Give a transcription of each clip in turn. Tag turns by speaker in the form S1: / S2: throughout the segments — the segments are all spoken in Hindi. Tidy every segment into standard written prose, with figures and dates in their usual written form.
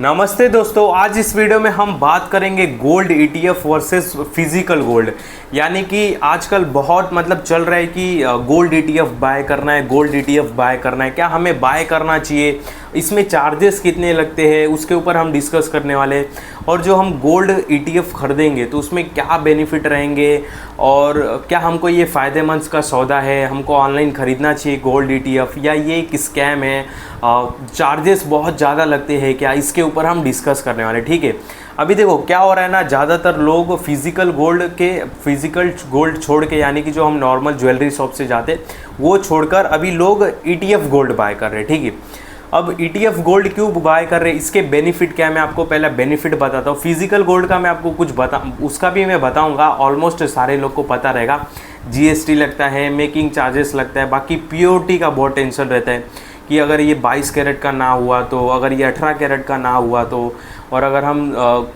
S1: नमस्ते दोस्तों, आज इस वीडियो में हम बात करेंगे gold ETF versus physical gold. यानी कि आजकल बहुत चल रहा है कि गोल्ड ईटीएफ बाय करना है, गोल्ड ईटीएफ बाय करना है, क्या हमें बाय करना चाहिए, इसमें चार्जेस कितने लगते हैं, उसके ऊपर हम डिस्कस करने वाले हैं। और जो हम गोल्ड ईटीएफ खरीदेंगे तो उसमें क्या बेनिफिट रहेंगे और क्या हमको ये फ़ायदेमंद का सौदा है, हमको ऑनलाइन ख़रीदना चाहिए गोल्ड ईटीएफ या ये एक स्कैम है, चार्जेस बहुत ज़्यादा लगते हैं क्या, इसके ऊपर हम डिस्कस करने वाले। ठीक है, अभी देखो क्या हो रहा है ना, ज़्यादातर लोग फिजिकल गोल्ड छोड़ के, यानी कि जो हम नॉर्मल ज्वेलरी शॉप से जाते वो छोड़कर अभी लोग ईटीएफ गोल्ड बाय कर रहे हैं। ठीक है, अब ईटीएफ गोल्ड क्यों बाय कर रहे हैं, इसके बेनिफिट क्या है, मैं आपको पहला बेनिफिट बताता हूँ। फिजिकल गोल्ड का मैं आपको उसका भी मैं बताऊँगा, ऑलमोस्ट सारे लोग को पता रहेगा। जीएसटी लगता है, मेकिंग चार्जेस लगता है, बाकी प्योरिटी का बहुत टेंशन रहता है कि अगर ये 22 कैरेट का ना हुआ तो, अगर ये 18 कैरेट का ना हुआ तो, और अगर हम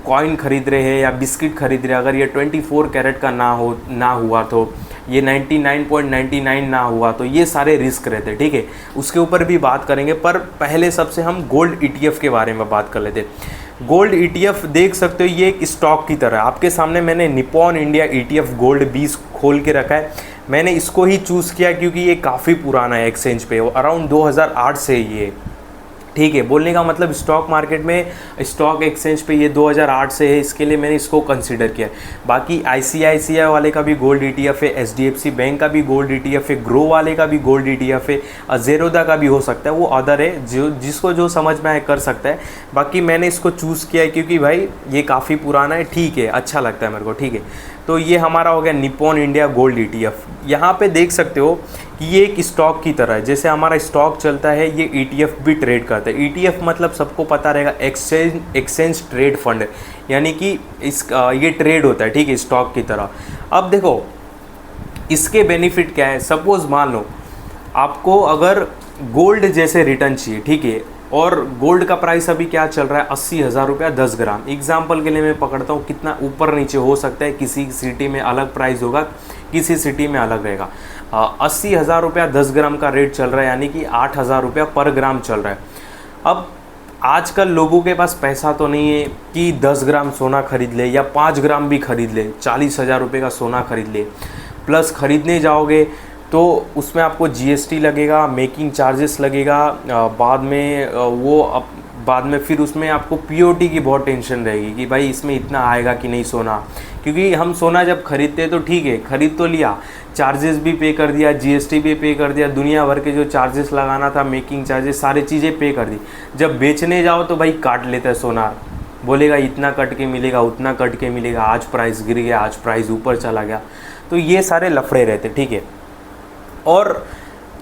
S1: कॉइन खरीद रहे हैं या बिस्किट खरीद रहे हैं, अगर ये 24 कैरेट का ना हुआ तो, ये 99.99 ना हुआ तो, ये सारे रिस्क रहते हैं। ठीक है, उसके ऊपर भी बात करेंगे, पर पहले सबसे हम गोल्ड ईटीएफ के बारे में बात कर लेते हैं। गोल्ड ईटीएफ देख सकते हो, ये एक स्टॉक की तरह है। आपके सामने मैंने निप्पॉन इंडिया ईटीएफ गोल्ड 20 खोल के रखा है। मैंने इसको ही चूज़ किया क्योंकि ये काफ़ी पुराना है एक्सचेंज पे, अराउंड 2008 से ये। ठीक है, बोलने का मतलब स्टॉक मार्केट में, स्टॉक एक्सचेंज पे ये 2008 से है, इसके लिए मैंने इसको कंसीडर किया। बाकी आईसीआईसीआई वाले का भी गोल्ड ईटीएफ है, एचडीएफसी बैंक का भी गोल्ड ईटीएफ है, ग्रो वाले का भी गोल्ड ईटीएफ है, ज़ेरोदा का भी हो सकता है, वो अदर है, जिसको जो समझ में आए कर सकता है। बाकी मैंने इसको चूज़ किया है क्योंकि भाई ये काफ़ी पुराना है, ठीक है, अच्छा लगता है मेरे को। ठीक है, तो ये हमारा हो गया निप्पॉन इंडिया गोल्ड ईटीएफ। यहाँ पे देख सकते हो कि ये एक स्टॉक की तरह है, जैसे हमारा स्टॉक चलता है ये ईटीएफ भी ट्रेड करता है। ईटीएफ मतलब सबको पता रहेगा, एक्सचेंज ट्रेड फंड, यानी कि ये ट्रेड होता है। ठीक है, स्टॉक की तरह। अब देखो इसके बेनिफिट क्या है। सपोज मान लो आपको अगर गोल्ड जैसे रिटर्न चाहिए, ठीक है, और गोल्ड का प्राइस अभी क्या चल रहा है, 80,000 रुपया 10 ग्राम। एग्जाम्पल के लिए मैं पकड़ता हूँ, कितना ऊपर नीचे हो सकता है, किसी सिटी में अलग प्राइस होगा, किसी सिटी में अलग रहेगा। 80,000 रुपया 10 ग्राम का रेट चल रहा है, यानी कि 8,000 रुपया पर ग्राम चल रहा है। अब आजकल लोगों के पास पैसा तो नहीं है कि 10 ग्राम सोना खरीद ले या 5 ग्राम भी खरीद ले, 40,000 रुपये का सोना खरीद ले। प्लस खरीदने जाओगे तो उसमें आपको जीएसटी लगेगा, मेकिंग चार्जेस लगेगा, बाद में फिर उसमें आपको पीओटी की बहुत टेंशन रहेगी कि भाई इसमें इतना आएगा कि नहीं सोना। क्योंकि हम सोना जब खरीदते हैं तो ठीक है, खरीद तो लिया, चार्जेस भी पे कर दिया, जीएसटी भी पे कर दिया, दुनिया भर के जो चार्जेस लगाना था, मेकिंग चार्जेस, सारी चीज़ें पे कर दी। जब बेचने जाओ तो भाई काट लेता है सोना, बोलेगा इतना कट के मिलेगा, उतना कट के मिलेगा, आज प्राइस गिर गया, आज प्राइस ऊपर चला गया, तो ये सारे लफड़े रहते। ठीक है, और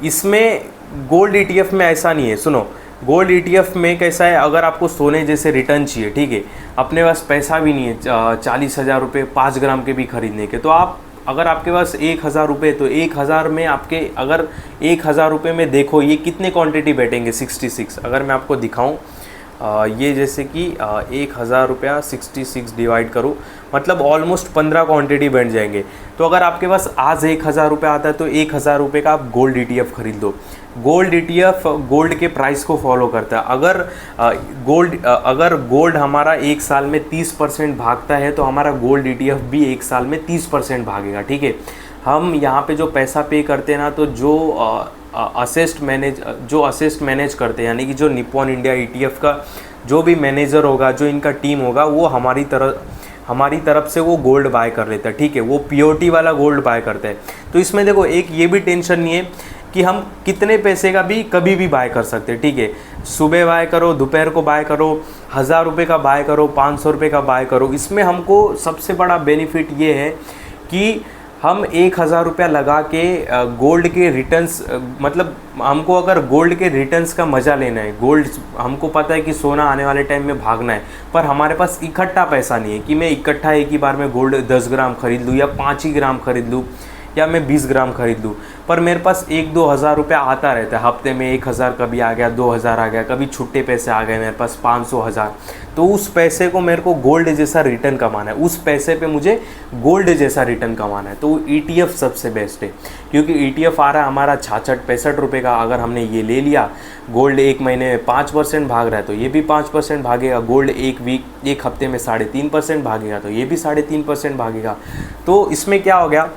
S1: इसमें गोल्ड ईटीएफ में ऐसा नहीं है। सुनो, गोल्ड ईटीएफ में कैसा है, अगर आपको सोने जैसे रिटर्न चाहिए, ठीक है, अपने पास पैसा भी नहीं है 40,000 रुपये 5 ग्राम के भी खरीदने के, तो आप अगर आपके पास 1,000 रुपये, तो 1,000 में आपके, अगर 1,000 रुपये में देखो ये कितने क्वांटिटी बैठेंगे, 66। अगर मैं आपको दिखाऊं, ये जैसे कि 1,000 रुपया 66 डिवाइड करूँ, मतलब ऑलमोस्ट 15 क्वांटिटी बैठ जाएंगे। तो अगर आपके पास आज 1,000 रुपये आता है तो 1,000 रुपये का आप गोल्ड ईटीएफ खरीद दो। गोल्ड ईटीएफ गोल्ड के प्राइस को फॉलो करता है। अगर गोल्ड हमारा एक साल में 30% भागता है तो हमारा गोल्ड ईटीएफ भी एक साल में 30% भागेगा। ठीक है, हम यहाँ पे जो पैसा पे करते हैं ना, तो जो असेस्ट मैनेज करते हैं, यानी कि जो निप्पॉन इंडिया ईटीएफ का जो भी मैनेजर होगा, जो इनका टीम होगा, वो हमारी तरफ से वो गोल्ड बाय कर लेता है। ठीक है, वो पीओटी वाला गोल्ड बाय करते हैं। तो इसमें देखो एक ये भी टेंशन नहीं है कि हम कितने पैसे का भी कभी भी बाय कर सकते हैं। ठीक है, सुबह बाय करो, दोपहर को बाय करो, 1,000 रुपये का बाय करो, 500 रुपये का बाय करो। इसमें हमको सबसे बड़ा बेनिफिट ये है कि हम 1,000 रुपया लगा के गोल्ड के रिटर्न्स, मतलब हमको अगर गोल्ड के रिटर्न्स का मज़ा लेना है, गोल्ड हमको पता है कि सोना आने वाले टाइम में भागना है, पर हमारे पास इकट्ठा पैसा नहीं है कि मैं इकट्ठा एक ही बार में गोल्ड 10 ग्राम खरीद लूँ या 5 ही ग्राम खरीद लूँ या मैं 20 ग्राम खरीद लूँ, पर मेरे पास 1-2 हज़ार रुपया आता रहता है हफ्ते में। 1,000 कभी आ गया, 2,000 आ गया, कभी छुट्टे पैसे आ गए मेरे पास 500 हज़ार। तो उस पैसे को मेरे को गोल्ड जैसा रिटर्न कमाना है, उस पैसे पे मुझे गोल्ड जैसा रिटर्न कमाना है। तो ETF सबसे बेस्ट है, क्योंकि ETF आ रहा है हमारा 66-65 रुपये का। अगर हमने ये ले लिया, गोल्ड एक महीने में 5% भाग रहा है तो ये भी 5% भागेगा। गोल्ड एक हफ्ते में 3.5% भागेगा तो ये भी 3.5% भागेगा। तो इसमें क्या हो गया,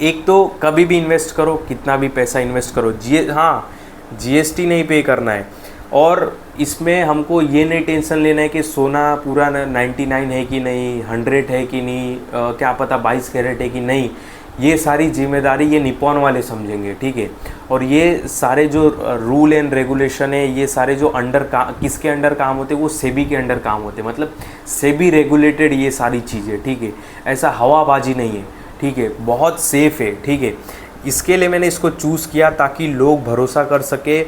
S1: एक तो कभी भी इन्वेस्ट करो, कितना भी पैसा इन्वेस्ट करो, GST नहीं पे करना है। और इसमें हमको ये नहीं टेंशन लेना है कि सोना पूरा 99 है कि नहीं, 100 है कि नहीं, क्या पता 22 कैरेट है कि नहीं। ये सारी जिम्मेदारी ये निपॉन वाले समझेंगे, ठीक है। और ये सारे जो रूल एंड रेगुलेशन है, ये सारे जो किसके अंडर काम होते हैं, वो सेबी के अंडर काम होते हैं। मतलब सेबी रेगुलेटेड ये सारी चीज़ें, ठीक है। ऐसा हवाबाजी नहीं है, ठीक है, बहुत सेफ़ है, ठीक है। इसके लिए मैंने इसको चूज़ किया ताकि लोग भरोसा कर सके,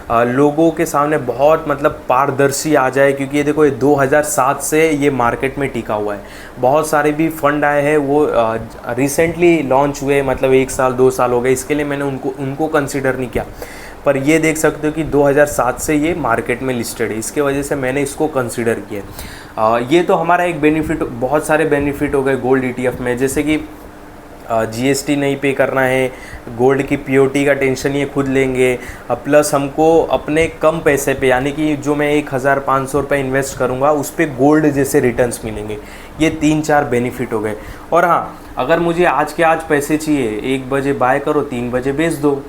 S1: लोगों के सामने बहुत मतलब पारदर्शी आ जाए। क्योंकि ये देखो, ये 2007 से ये मार्केट में टिका हुआ है। बहुत सारे भी फंड आए हैं, वो रिसेंटली लॉन्च हुए, मतलब 1 साल 2 साल हो गए। इसके लिए मैंने उनको कंसिडर नहीं किया। पर ये देख सकते हो कि 2007 से ये मार्केट में लिस्टेड है, इसके वजह से मैंने इसको कंसिडर किया। ये तो हमारा एक बेनिफिट, बहुत सारे बेनिफिट हो गए गोल्ड ETF में, जैसे कि GST नहीं पे करना है, गोल्ड की प्योरिटी का टेंशन ये खुद लेंगे, प्लस हमको अपने कम पैसे पे, यानी कि जो मैं 1,500 रुपये इन्वेस्ट करूँगा उस पर गोल्ड जैसे रिटर्न्स मिलेंगे। ये 3-4 बेनिफिट हो गए। और हाँ, अगर मुझे आज के आज पैसे चाहिए, 1 बजे बाय करो, 3 बजे बेच दो।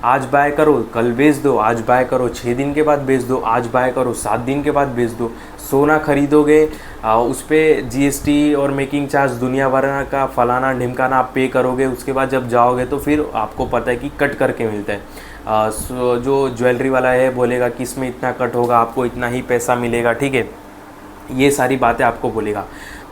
S1: आज बाय करो, कल बेच दो। आज बाय करो, 6 दिन के बाद बेच दो। आज बाय करो, 7 दिन के बाद बेच दो। सोना खरीदोगे, उस पर GST और मेकिंग चार्ज दुनिया भर का फलाना ढिमकाना आप पे करोगे। उसके बाद जब जाओगे तो फिर आपको पता है कि कट करके मिलता है। जो ज्वेलरी वाला है बोलेगा कि इसमें इतना कट होगा, आपको इतना ही पैसा मिलेगा, ठीक है। ये सारी बातें आपको बोलेगा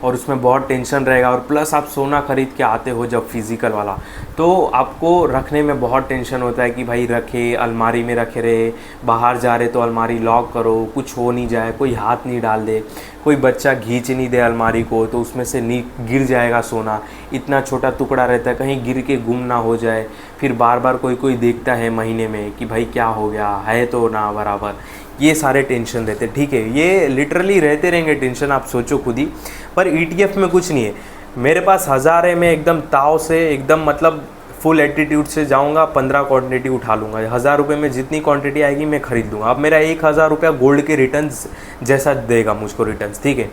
S1: और उसमें बहुत टेंशन रहेगा। और प्लस आप सोना ख़रीद के आते हो जब फिज़िकल वाला, तो आपको रखने में बहुत टेंशन होता है कि भाई रखे, अलमारी में रखे रहे, बाहर जा रहे तो अलमारी लॉक करो, कुछ हो नहीं जाए, कोई हाथ नहीं डाल दे, कोई बच्चा खींच नहीं दे अलमारी को तो उसमें से गिर जाएगा सोना। इतना छोटा टुकड़ा रहता है, कहीं गिर के गुम ना हो जाए। फिर बार बार कोई देखता है महीने में कि भाई क्या हो गया है, तो ना बराबर। ये सारे टेंशन रहते, ठीक है। ये लिटरली रहते रहेंगे टेंशन, आप सोचो खुद ही। पर ETF में कुछ नहीं है। मेरे पास 1000 है, मैं एकदम ताव से, एकदम मतलब फुल एटीट्यूड से जाऊंगा, 15 क्वांटिटी उठा लूँगा। 1000 रुपये में जितनी क्वांटिटी आएगी मैं ख़रीद लूँगा। अब मेरा 1000 रुपया गोल्ड के रिटर्न्स जैसा देगा मुझको रिटर्न्स, ठीक है।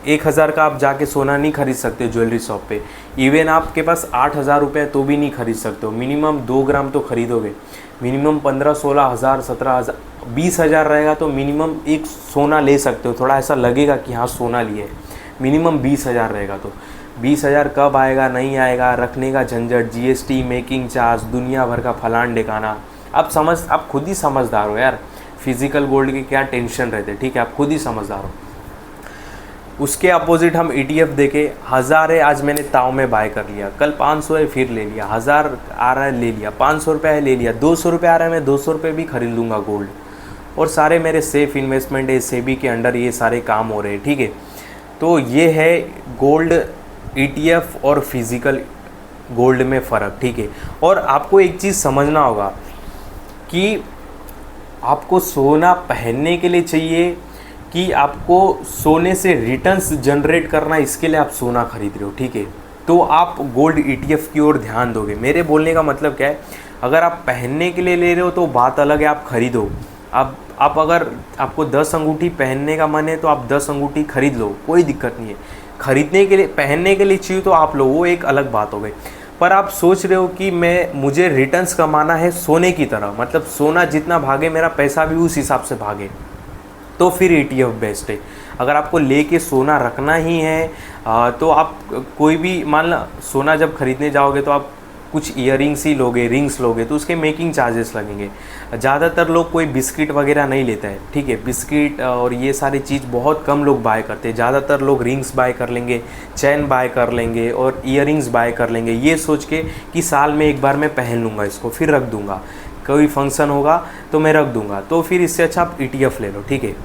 S1: 1000 का आप जाके सोना नहीं खरीद सकते ज्वेलरी शॉप पे। इवन आपके पास 8000 रुपये तो भी नहीं खरीद सकते हो। मिनिमम 2 ग्राम तो खरीदोगे। मिनिमम 15-16 हज़ार, 17 हज़ार, 20 हज़ार रहेगा तो मिनिमम एक सोना ले सकते हो। थोड़ा ऐसा लगेगा कि हाँ सोना लिए है। मिनिमम 20 हज़ार रहेगा तो 20 हज़ार कब आएगा नहीं आएगा, रखने का झंझट, GST, मेकिंग चार्ज, दुनिया भर का फलान ढिकाना। आप खुद ही समझदार हो यार, फिज़िकल गोल्ड के क्या टेंशन रहते, ठीक है। आप खुद ही समझदार हो। उसके अपोजिट हम ETF देखे, 1000 है, आज मैंने ताव में बाय कर लिया, कल 500 है फिर ले लिया, 1000 आ रहा है ले लिया, 500 रुपये है ले लिया, 200 रुपये आ रहा है मैं 200 रुपये भी खरीद लूँगा गोल्ड। और सारे मेरे सेफ़ इन्वेस्टमेंट है, सेबी के अंडर ये सारे काम हो रहे हैं, ठीक है। तो ये है गोल्ड ETF और फिज़िकल गोल्ड में फ़र्क, ठीक है। और आपको एक चीज़ समझना होगा कि आपको सोना पहनने के लिए चाहिए कि आपको सोने से रिटर्न्स जनरेट करना, इसके लिए आप सोना खरीद रहे हो, ठीक है। तो आप गोल्ड ETF की ओर ध्यान दोगे। मेरे बोलने का मतलब क्या है, अगर आप पहनने के लिए ले रहे हो तो बात अलग है, आप खरीदो। आप अगर आपको 10 अंगूठी पहनने का मन है तो आप 10 अंगूठी खरीद लो, कोई दिक्कत नहीं है। खरीदने के लिए, पहनने के लिए चाहिए तो आप लो, वो एक अलग बात हो गई। पर आप सोच रहे हो कि मुझे रिटर्न्स कमाना है सोने की तरह, मतलब सोना जितना भागे मेरा पैसा भी उस हिसाब से भागे, तो फिर ETF बेस्ट है। अगर आपको लेके सोना रखना ही है तो आप कोई भी, मान लो सोना जब खरीदने जाओगे तो आप कुछ इयररिंग्स ही लोगे, रिंग्स लोगे, तो उसके मेकिंग चार्जेस लगेंगे। ज़्यादातर लोग कोई बिस्किट वगैरह नहीं लेता है, ठीक है। बिस्किट और ये सारी चीज़ बहुत कम लोग बाय करते हैं। ज़्यादातर लोग रिंग्स बाय कर लेंगे, चैन बाय कर लेंगे और इयररिंग्स बाय कर लेंगे, ये सोच के कि साल में एक बार मैं पहन लूँगा इसको, फिर रख दूँगा, कोई फंक्शन होगा तो मैं रख दूँगा। तो फिर इससे अच्छा आप ETF ले लो, ठीक है।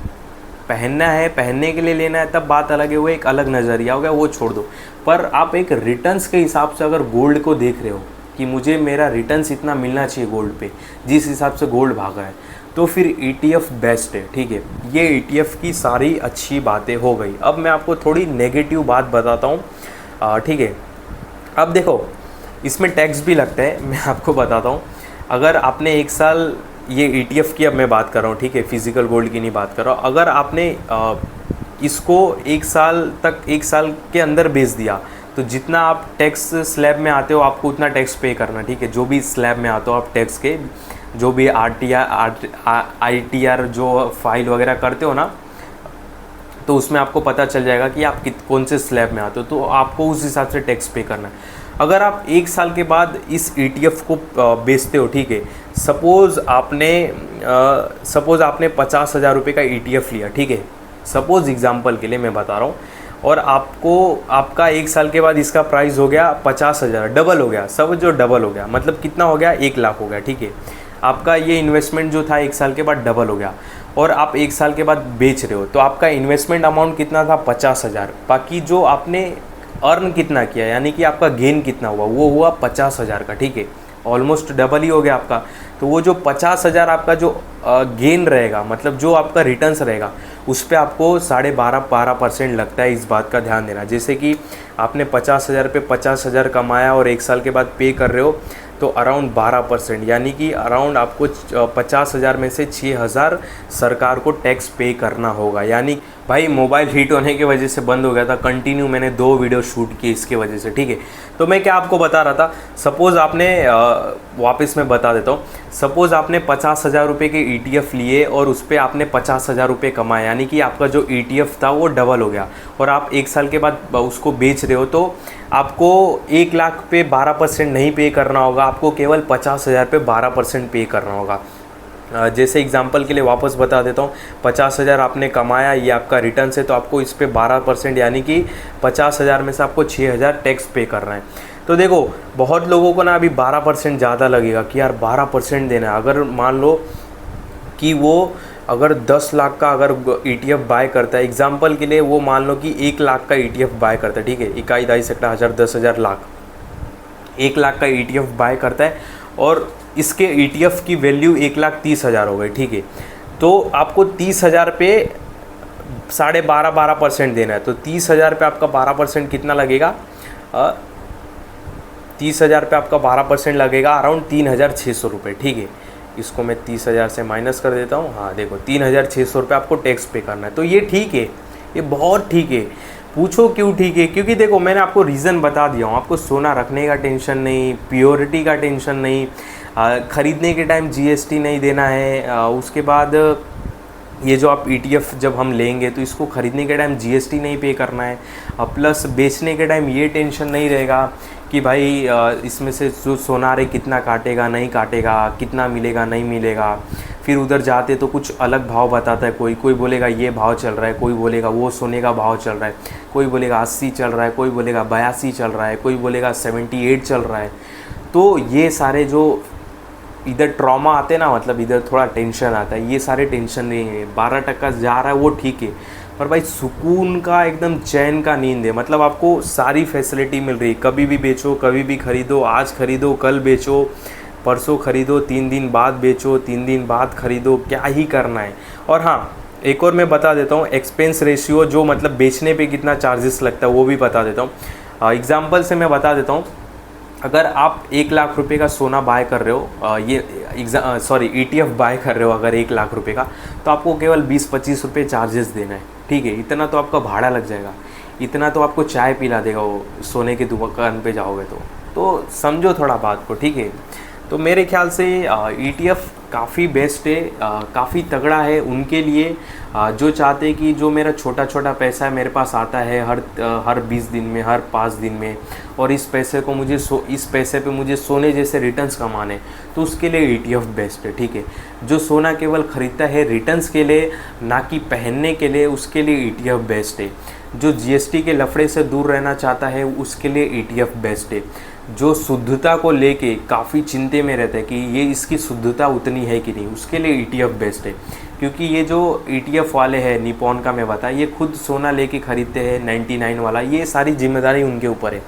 S1: पहनना है, पहनने के लिए लेना है तब बात अलग है, वो एक अलग नज़रिया हो गया, वो छोड़ दो। पर आप एक रिटर्न्स के हिसाब से अगर गोल्ड को देख रहे हो कि मुझे मेरा रिटर्न्स इतना मिलना चाहिए गोल्ड पे, जिस हिसाब से गोल्ड भागा है, तो फिर ETF बेस्ट है। ठीक है, ये ETF की सारी अच्छी बातें हो गई। अब मैं आपको थोड़ी नेगेटिव बात बताता हूँ। ठीक है, अब देखो इसमें टैक्स भी लगता है, मैं आपको बताता हूँ। अगर आपने एक साल ये ETF की, अब मैं बात कर रहा हूँ, ठीक है, फिजिकल गोल्ड की नहीं बात कर रहा हूँ। अगर आपने इसको एक साल के अंदर बेच दिया तो जितना आप टैक्स स्लैब में आते हो आपको उतना टैक्स पे करना। ठीक है, जो भी स्लैब में आते हो आप टैक्स के, जो भी ITR जो फाइल वगैरह करते हो ना, तो उसमें आपको पता चल जाएगा कि आप कौन से स्लैब में आते हो, तो आपको उस हिसाब से टैक्स पे करना है। अगर आप एक साल के बाद इस ETF को बेचते हो, ठीक है, सपोज़ आपने 50,000 रुपये का ETF लिया, ठीक है, सपोज़ एग्जांपल के लिए मैं बता रहा हूँ, और आपका एक साल के बाद इसका प्राइस हो गया 50,000, डबल हो गया, सब जो डबल हो गया, मतलब कितना हो गया, 1 लाख हो गया। ठीक है, आपका ये इन्वेस्टमेंट जो था एक साल के बाद डबल हो गया, और आप एक साल के बाद बेच रहे हो, तो आपका इन्वेस्टमेंट अमाउंट कितना था, 50,000। बाकी जो आपने अर्न कितना किया, यानी कि आपका गेन कितना हुआ, वो हुआ 50,000 का। ठीक है, ऑलमोस्ट डबल ही हो गया आपका। तो वो जो 50,000 आपका जो गेन रहेगा, मतलब जो आपका रिटर्न्स रहेगा, उस पर आपको 12.5% लगता है। इस बात का ध्यान देना। जैसे कि आपने 50,000 पे 50,000 कमाया और एक साल के बाद पे कर रहे हो, तो अराउंड 12%, यानी कि अराउंड आपको 50,000 में से 6,000 सरकार को टैक्स पे करना होगा। यानी भाई मोबाइल हीट होने की वजह से बंद हो गया था, कंटिन्यू मैंने 2 वीडियो शूट किए इसके वजह से। ठीक है, तो मैं क्या आपको बता रहा था, सपोज़ आपने वापस मैं बता देता हूँ, सपोज़ आपने 50,000 रुपये के ETF लिए और उस पर आपने 50,000 रुपये कमाए, यानी कि आपका जो ETF था वो डबल हो गया, और आप एक साल के बाद उसको बेच रहे हो, तो आपको 1 लाख पे 12% नहीं पे करना होगा, आपको केवल 50,000 पे 12% पे करना होगा। जैसे एग्जांपल के लिए वापस बता देता हूँ, 50,000 आपने कमाया, ये आपका रिटर्न है, तो आपको इस पे 12%, यानी कि 50,000 में से आपको 6,000 टैक्स पे करना है। तो देखो बहुत लोगों को ना अभी 12% ज़्यादा लगेगा कि यार 12% देना है। अगर मान लो कि वो अगर 10 लाख का अगर ETF बाय करता है, एग्जाम्पल के लिए वो मान लो कि 1 लाख का ETF बाय करता है, ठीक है, इकाई दाई सकता 1000 10,000 लाख, 1 लाख का ETF बाय करता है, और इसके ETF की वैल्यू 1,30,000 हो गई। ठीक है, तो आपको 30,000 पे 12.5% देना है, तो 30,000 पे आपका 12% कितना लगेगा, 30,000 पे आपका 12% लगेगा अराउंड 3,600 रुपये। ठीक है, इसको मैं 30,000 से माइनस कर देता हूँ। हाँ देखो 3,600 रुपये आपको टैक्स पे करना है। तो ये ठीक है, ये बहुत ठीक है। पूछो क्यों ठीक है, क्योंकि देखो मैंने आपको रीज़न बता दिया हूँ, आपको सोना रखने का टेंशन नहीं, प्योरिटी का टेंशन नहीं, ख़रीदने के टाइम GST नहीं देना है, उसके बाद ये जो आप ETF जब हम लेंगे तो इसको ख़रीदने के टाइम GST नहीं पे करना है, प्लस बेचने के टाइम ये टेंशन नहीं रहेगा कि भाई इसमें से जो सोना है कितना काटेगा नहीं काटेगा, कितना मिलेगा नहीं मिलेगा। फिर उधर जाते तो कुछ अलग भाव बताता है, कोई बोलेगा ये भाव चल रहा है, कोई बोलेगा वो सोने का भाव चल रहा है, कोई बोलेगा 80 चल रहा है, कोई बोलेगा 82 चल रहा है, कोई बोलेगा 78 चल रहा है। तो ये सारे जो इधर ट्रॉमा आते ना, मतलब इधर थोड़ा टेंशन आता है, ये सारे टेंशन नहीं है। 12% जा रहा है वो ठीक है, पर भाई सुकून का एकदम चैन का नींद है, मतलब आपको सारी फैसिलिटी मिल रही है, कभी भी बेचो कभी भी ख़रीदो, आज ख़रीदो कल बेचो, परसों ख़रीदो 3 दिन बाद बेचो, 3 दिन बाद ख़रीदो, क्या ही करना है। और हाँ एक और मैं बता देता हूँ, एक्सपेंस रेशियो जो मतलब बेचने पे कितना चार्जेस लगता है वो भी बता देता हूँ। एग्जांपल से मैं बता देता हूँ, अगर आप 1 लाख रुपए का सोना बाय कर रहे हो, ETF बाय कर रहे हो अगर 1 लाख रुपए का, तो आपको केवल 20-25 रुपये चार्जेस देना है। ठीक है, इतना तो आपका भाड़ा लग जाएगा, इतना तो आपको चाय पिला देगा वो सोने की दुकान पे जाओगे तो समझो थोड़ा बात को। ठीक है, तो मेरे ख्याल से ETF काफ़ी बेस्ट है, काफ़ी तगड़ा है उनके लिए जो चाहते हैं कि जो मेरा छोटा छोटा पैसा है मेरे पास आता है हर 20 दिन में, हर 5 दिन में, और इस पैसे को मुझे इस पैसे पे मुझे सोने जैसे रिटर्न्स कमाने, तो उसके लिए ETF बेस्ट है। ठीक है, जो सोना केवल ख़रीदता है रिटर्न्स के लिए ना कि पहनने के लिए, उसके लिए ETF बेस्ट है। जो GST के लफड़े से दूर रहना चाहता है उसके लिए ETF बेस्ट है। जो शुद्धता को लेके काफ़ी चिंते में रहता है कि ये इसकी शुद्धता उतनी है कि नहीं, उसके लिए ETF बेस्ट है। क्योंकि ये जो ETF वाले हैं निपॉन का मैं बताया, ये खुद सोना लेके ख़रीदते हैं 99 वाला, ये सारी जिम्मेदारी उनके ऊपर है।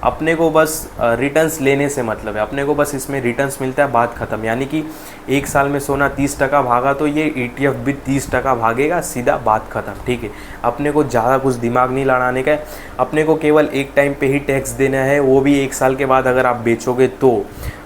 S1: अपने को बस रिटर्न्स लेने से मतलब है, अपने को बस इसमें रिटर्न्स मिलता है, बात ख़त्म। यानी कि एक साल में सोना 30% भागा तो ये ETF भी 30% भागेगा, सीधा बात ख़त्म, ठीक है। अपने को ज़्यादा कुछ दिमाग नहीं लड़ाने का है, अपने को केवल एक टाइम पे ही टैक्स देना है, वो भी 1 साल के बाद अगर आप बेचोगे तो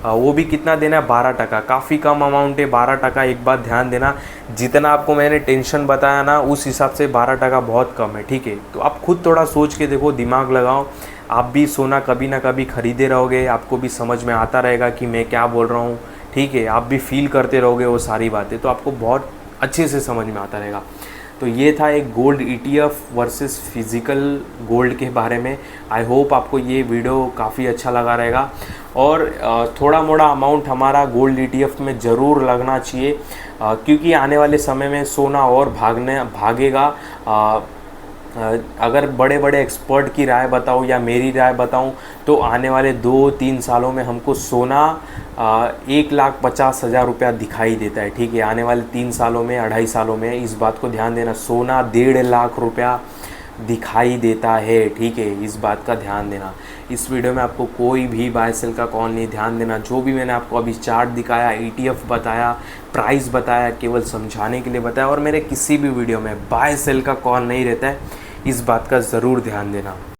S1: वो भी कितना देना है, 12%। काफ़ी कम अमाउंट है 12%। एक बात ध्यान देना, जितना आपको मैंने टेंशन बताया ना, उस हिसाब से 12% बहुत कम है, ठीक है। तो आप खुद थोड़ा सोच के देखो, दिमाग लगाओ। आप भी सोना कभी ना कभी ख़रीदे रहोगे, आपको भी समझ में आता रहेगा कि मैं क्या बोल रहा हूँ, ठीक है। आप भी फील करते रहोगे वो सारी बातें, तो आपको बहुत अच्छे से समझ में आता रहेगा। तो ये था एक gold ETF versus physical gold के बारे में। आई होप आपको ये वीडियो काफ़ी अच्छा लगा रहेगा, और थोड़ा मोड़ा अमाउंट हमारा गोल्ड ETF में ज़रूर लगना चाहिए, क्योंकि आने वाले समय में सोना और भागेगा। अगर बड़े बड़े एक्सपर्ट की राय बताऊँ या मेरी राय बताऊँ, तो आने वाले 2-3 सालों में हमको सोना 1,50,000 रुपया दिखाई देता है, ठीक है। आने वाले 3 सालों में, 2.5 सालों में, इस बात को ध्यान देना, सोना 1.5 लाख रुपया दिखाई देता है, ठीक है। इस बात का ध्यान देना। इस वीडियो में आपको कोई भी बाय सेल का कॉल नहीं, ध्यान देना। जो भी मैंने आपको अभी चार्ट दिखाया, ETF बताया, प्राइस बताया, केवल समझाने के लिए बताया, और मेरे किसी भी वीडियो में बाय सेल का कॉल नहीं रहता है, इस बात का ज़रूर ध्यान देना।